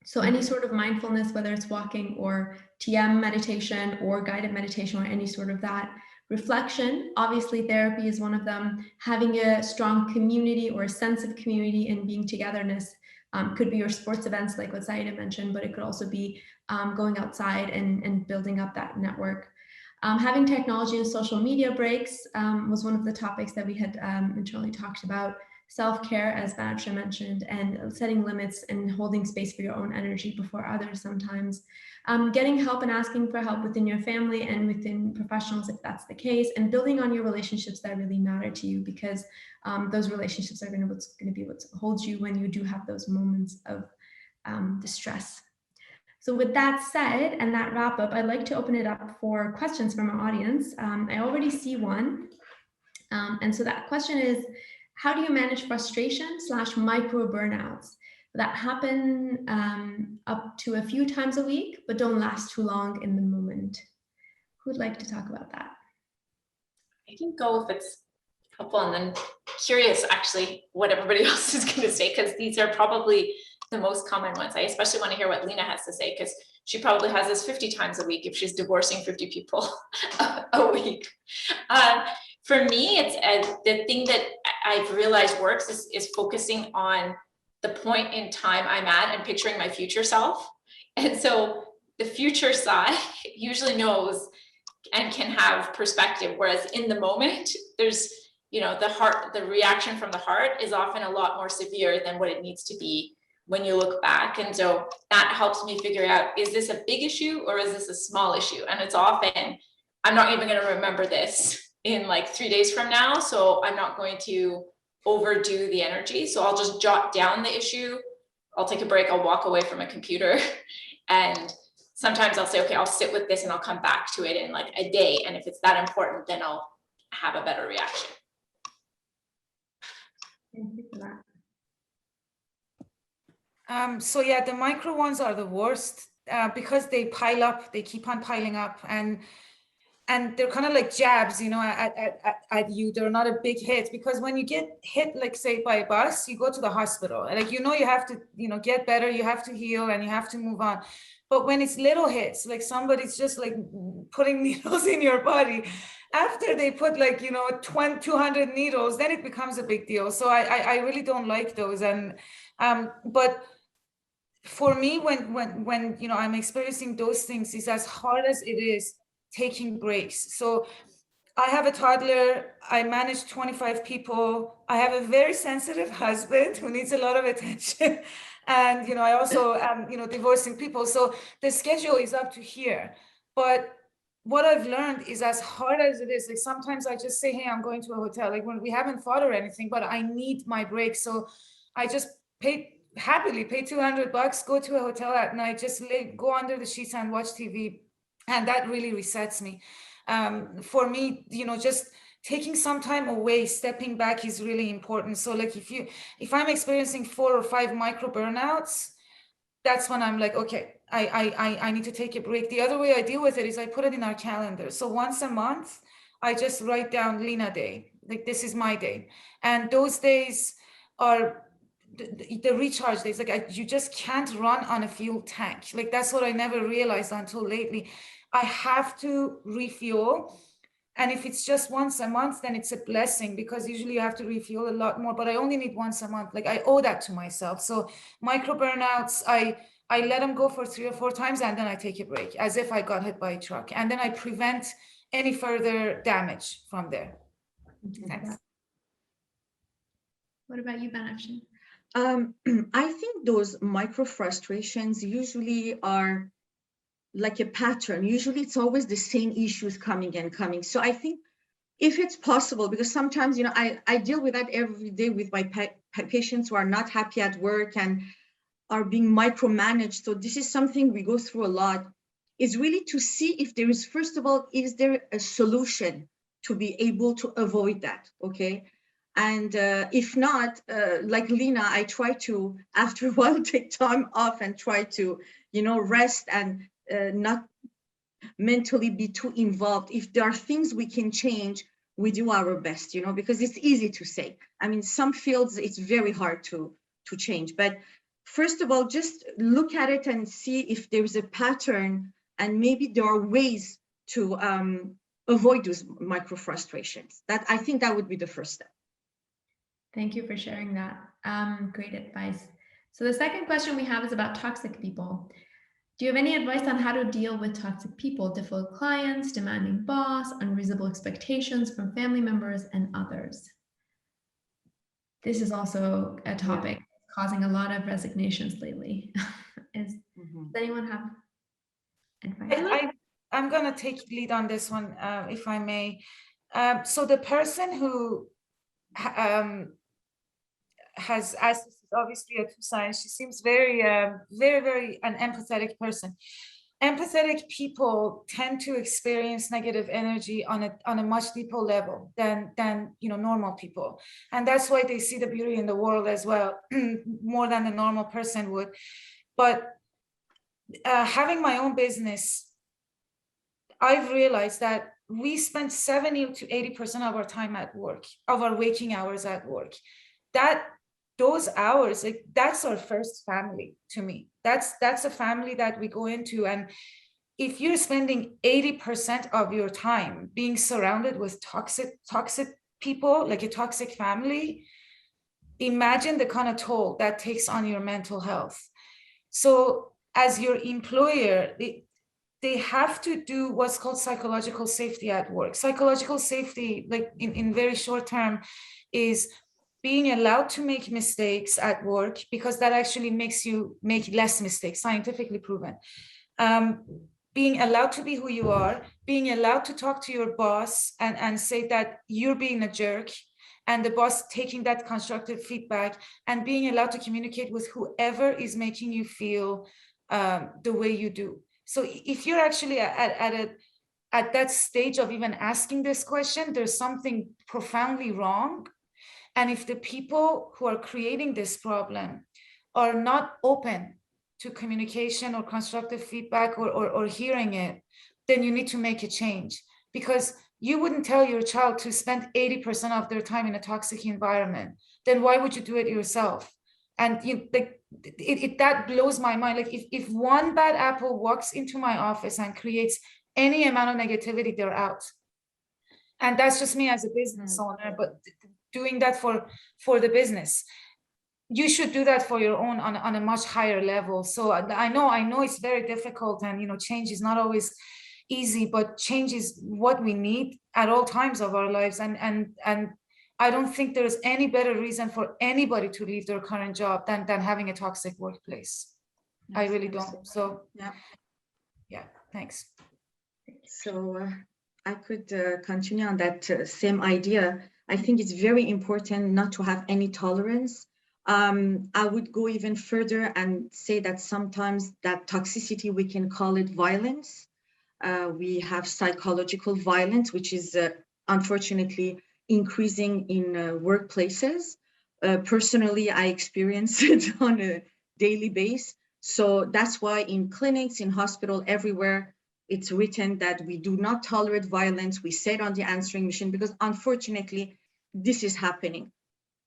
[SPEAKER 2] So any sort of mindfulness, whether it's walking or TM meditation or guided meditation or any sort of that reflection, obviously therapy is one of them. Having a strong community or a sense of community and being togetherness could be your sports events like what Saeideh mentioned, but it could also be going outside and building up that network. Having technology and social media breaks was one of the topics that we had internally talked about. Self-care, as Banafcheh mentioned, and setting limits and holding space for your own energy before others sometimes. Getting help and asking for help within your family and within professionals if that's the case, and building on your relationships that really matter to you, because those relationships are going to be what holds you when you do have those moments of distress. So with that said, and that wrap up, I'd like to open it up for questions from our audience. I already see one. And so that question is, how do you manage frustration / micro burnouts that happen up to a few times a week, but don't last too long in the moment? Who'd like to talk about that?
[SPEAKER 4] I can go if it's helpful, and then curious actually what everybody else is going to say, because these are probably the most common ones. I especially want to hear what Lina has to say, because she probably has this 50 times a week if she's divorcing 50 people a week. For me, it's the thing that I've realized works is focusing on the point in time I'm at and picturing my future self. And so the future side usually knows and can have perspective, whereas in the moment, there's, you know, the reaction from the heart is often a lot more severe than what it needs to be when you look back. And so that helps me figure out, is this a big issue or is this a small issue? And it's often, I'm not even going to remember this in like 3 days from now, so I'm not going to overdo the energy. So I'll just jot down the issue. I'll take a break. I'll walk away from a computer. And sometimes I'll say, okay, I'll sit with this and I'll come back to it in like a day. And if it's that important, then I'll have a better reaction.
[SPEAKER 2] Thank you for that.
[SPEAKER 5] So yeah, the micro ones are the worst because they pile up, they keep on piling up, and they're kind of like jabs, you know, at you. They're not a big hit, because when you get hit, like say by a bus, you go to the hospital, like, you know, you have to, you know, get better, you have to heal and you have to move on. But when it's little hits, like somebody's just like putting needles in your body, after they put like, you know, 200 needles, then it becomes a big deal. So I really don't like those. And but for me, when you know, I'm experiencing those things, is as hard as it is taking breaks. So I have a toddler, I manage 25 people, I have a very sensitive husband who needs a lot of attention. And, you know, I also am, you know, divorcing people. So the schedule is up to here. But what I've learned is, as hard as it is, like sometimes I just say, hey, I'm going to a hotel, like when we haven't fought or anything, but I need my break. So I just happily pay $200, go to a hotel at night, just go under the sheets and watch TV. And that really resets me. For me, you know, just taking some time away, stepping back is really important. So like if I'm experiencing 4 or 5 micro burnouts, that's when I'm like, okay, I need to take a break. The other way I deal with it is I put it in our calendar. So once a month, I just write down Lina Day, like this is my day. And those days are the recharge days. Like you just can't run on a fuel tank. Like that's what I never realized until lately. I have to refuel And if it's just once a month, then it's a blessing, because usually you have to refuel a lot more, but I only need once a month. Like, I owe that to myself. So micro burnouts, I let them go for 3 or 4 times, and then I take a break as if I got hit by a truck. And then I prevent any further damage from there. Thanks.
[SPEAKER 2] What about you, Banafcheh?
[SPEAKER 3] I think those micro frustrations usually are like a pattern. Usually it's always the same issues coming and coming. So I think if it's possible, because sometimes, you know, I deal with that every day with my patients who are not happy at work and are being micromanaged. So this is something we go through a lot, is really to see if there is, first of all, is there a solution to be able to avoid that, okay? And if not, like Lina, I try to, after a while, take time off and try to, you know, rest and not mentally be too involved. If there are things we can change, we do our best, you know, because it's easy to say. I mean, some fields, it's very hard to change. But first of all, just look at it and see if there's a pattern, and maybe there are ways to avoid those micro frustrations. That, I think that would be the first step.
[SPEAKER 2] Thank you for sharing that. Great advice. So the second question we have is about toxic people. Do you have any advice on how to deal with toxic people, difficult clients, demanding boss, unreasonable expectations from family members and others? This is also a topic causing a lot of resignations lately. Does anyone have advice?
[SPEAKER 5] I'm going to take lead on this one, if I may. So the person who has asked, this is obviously a 2 sign. She seems very, very an empathetic person. Empathetic people tend to experience negative energy on a much deeper level than you know, normal people, and that's why they see the beauty in the world as well, more than the normal person would. But having my own business, I've realized that we spend 70 to 80% of our time at work, of our waking hours at work. Those hours, like, that's our first family to me. That's a family that we go into. And if you're spending 80% of your time being surrounded with toxic people, like a toxic family, imagine the kind of toll that takes on your mental health. So as your employer, they have to do what's called psychological safety at work. Psychological safety, like in very short term, is being allowed to make mistakes at work, because that actually makes you make less mistakes, scientifically proven. Being allowed to be who you are, being allowed to talk to your boss and say that you're being a jerk, and the boss taking that constructive feedback, and being allowed to communicate with whoever is making you feel the way you do. So if you're actually at that stage of even asking this question, there's something profoundly wrong. And if the people who are creating this problem are not open to communication or constructive feedback or hearing it, then you need to make a change, because you wouldn't tell your child to spend 80% of their time in a toxic environment. Then why would you do it yourself? And that blows my mind. Like, if one bad apple walks into my office and creates any amount of negativity, they're out. And that's just me as a business owner, but doing that for the business. You should do that for your own on a much higher level. So I know it's very difficult, and, you know, change is not always easy, but change is what we need at all times of our lives. And I don't think there's any better reason for anybody to leave their current job than having a toxic workplace. Yes, I really don't. So yeah, thanks.
[SPEAKER 3] So I could continue on that same idea. I think it's very important not to have any tolerance. I would go even further and say that sometimes that toxicity, we can call it violence. We have psychological violence, which is unfortunately increasing in workplaces. Personally, I experience it on a daily basis. So that's why in clinics, in hospital, everywhere, it's written that we do not tolerate violence. We say it on the answering machine, because unfortunately, this is happening.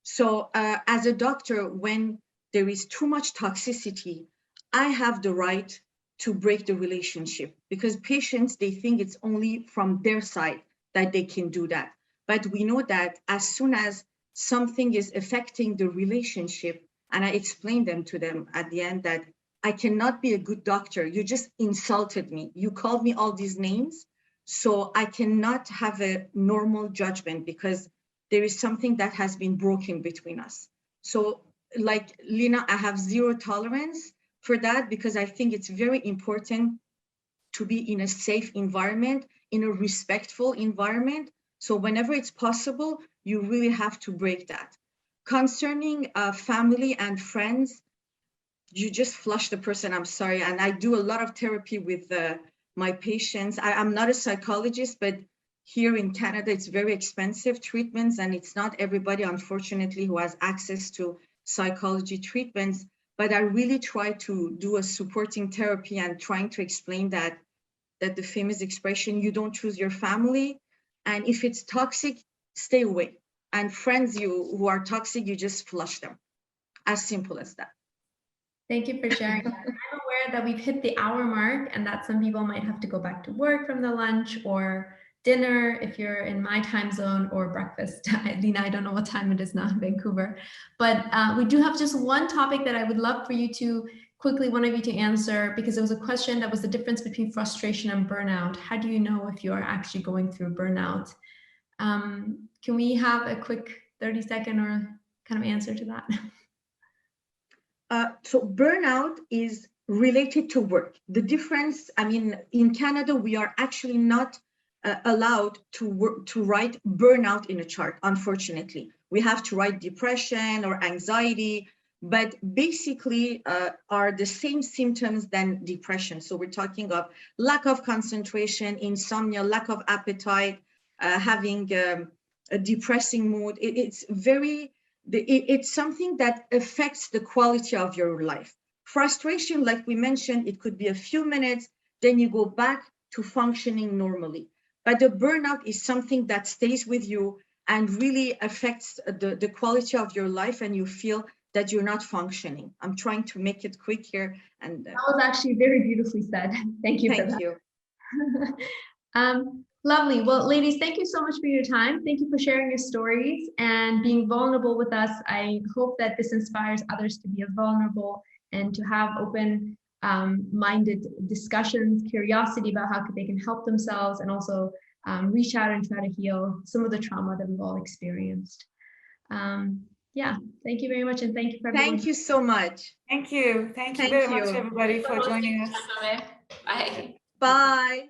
[SPEAKER 3] So as a doctor, when there is too much toxicity, I have the right to break the relationship, because patients, they think it's only from their side that they can do that. But we know that as soon as something is affecting the relationship, and I explained them to them at the end that I cannot be a good doctor. You just insulted me. You called me all these names. So I cannot have a normal judgment because there is something that has been broken between us. So like Lina, I have zero tolerance for that because I think it's very important to be in a safe environment, in a respectful environment. So whenever it's possible, you really have to break that. Concerning family and friends, you just flush the person, I'm sorry. And I do a lot of therapy with my patients. I'm not a psychologist, but here in Canada, it's very expensive treatments, and it's not everybody, unfortunately, who has access to psychology treatments. But I really try to do a supporting therapy and trying to explain that the famous expression, you don't choose your family. And if it's toxic, stay away. And friends who are toxic, you just flush them. As simple as that.
[SPEAKER 2] Thank you for sharing that. I'm aware that we've hit the hour mark and that some people might have to go back to work from the lunch or dinner if you're in my time zone, or breakfast. Lina, I don't know what time it is now in Vancouver, but we do have just one topic that I would love for you to quickly, one of you to answer, because it was a question that was the difference between frustration and burnout. How do you know if you are actually going through burnout? Can we have a quick 30-second or kind of answer to that?
[SPEAKER 3] So burnout is related to work. The difference, I mean, in Canada, we are actually not allowed to write burnout in a chart, unfortunately. We have to write depression or anxiety, but basically are the same symptoms than depression. So we're talking of lack of concentration, insomnia, lack of appetite, having a depressing mood. It's something that affects the quality of your life. Frustration, like we mentioned, it could be a few minutes, then you go back to functioning normally. But the burnout is something that stays with you and really affects the quality of your life, and you feel that you're not functioning. I'm trying to make it quick here. And
[SPEAKER 2] that was actually very beautifully said. Thank you for that.
[SPEAKER 3] Thank you.
[SPEAKER 2] Lovely. Well, ladies, thank you so much for your time. Thank you for sharing your stories and being vulnerable with us. I hope that this inspires others to be as vulnerable and to have open-minded discussions, curiosity about how they can help themselves, and also reach out and try to heal some of the trauma that we've all experienced. Yeah, thank you very much. And thank you for everyone.
[SPEAKER 3] Thank you so much.
[SPEAKER 5] Thank you. Thank you very much, everybody, for joining us.
[SPEAKER 4] Bye.
[SPEAKER 3] Bye.